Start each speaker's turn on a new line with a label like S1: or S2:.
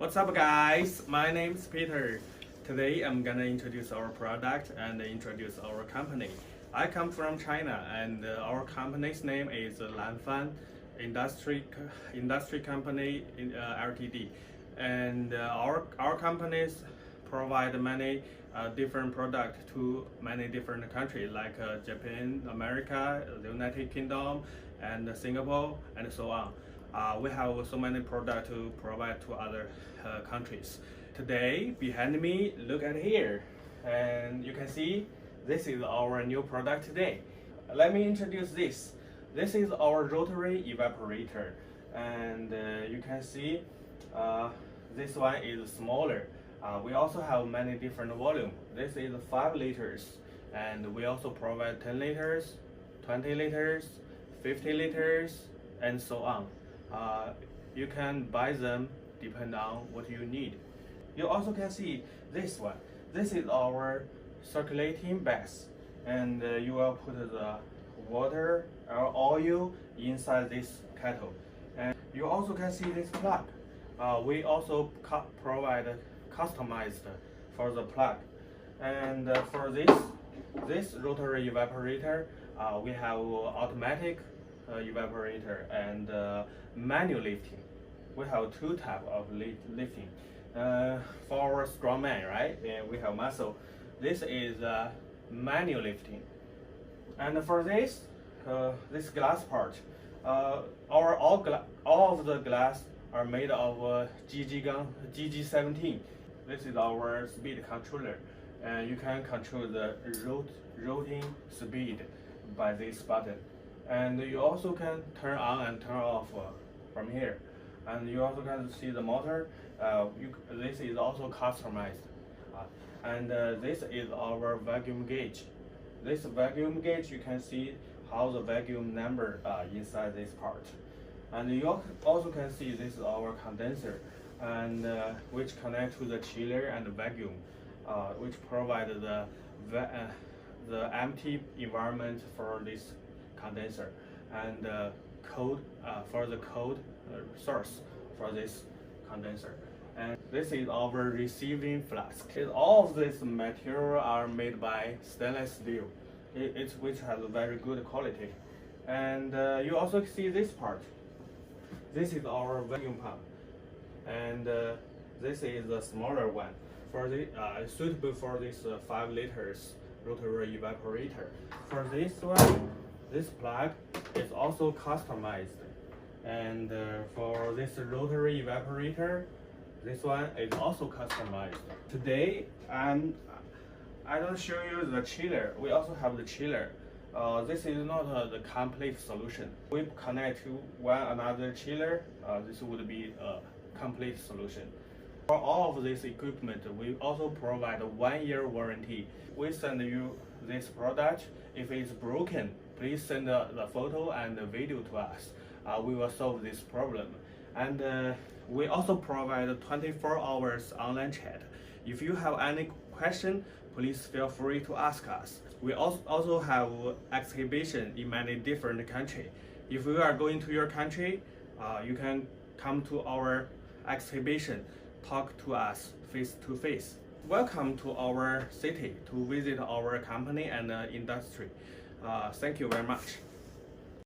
S1: What's up guys, my name is Peter. Today I'm gonna introduce our product and introduce our company. I come from China and our company's name is Lanfan Industry Company Ltd. And our companies provide many different products to many different countries like Japan, America, the United Kingdom, and Singapore, and so on. We have so many products to provide to other countries. Today, behind me, look at here, and you can see this is our new product today. Let me introduce this. This is our rotary evaporator, and you can see this one is smaller. We also have many different volume. This is 5 liters, and we also provide 10 liters, 20 liters, 50 liters, and so on. You can buy them depending on what you need. You also can see this one. This is our circulating bath, and you will put the water or oil inside this kettle. And you also can see this plug. We also provide customized for the plug. And for this rotary evaporator, we have automatic evaporator and manual lifting. We have 2 types of lifting. For our strong man, right? And we have muscle. This is manual lifting. And for this glass part, all of the glass are made of GG17. This is our speed controller, and you can control the rotating speed by this button. And you also can turn on and turn off from here. And you also can see the motor. This is also customized. And this is our vacuum gauge. This vacuum gauge, you can see how the vacuum number inside this part. And you also can see this is our condenser, and which connect to the chiller and the vacuum, which provide the empty environment for this condenser, and cold for the cold source for this condenser. And this is our receiving flask. All of this material are made by stainless steel, which has a very good quality. And you also see this part. This is our vacuum pump, and this is a smaller one for the suitable for this 5 liters rotary evaporator. For this one, this plug is also customized, and for this rotary evaporator, this one is also customized. Today, I don't show you the chiller. We also have the chiller. This is not the complete solution. We connect to one another chiller. This would be a complete solution. For all of this equipment, we also provide a 1-year warranty. We send you this product. If it's broken, please send the photo and the video to us. We will solve this problem. And we also provide 24 hours online chat. If you have any question, please feel free to ask us. We also have exhibition in many different countries. If you are going to your country, you can come to our exhibition, talk to us face to face. Welcome to our city to visit our company and industry. Thank you very much.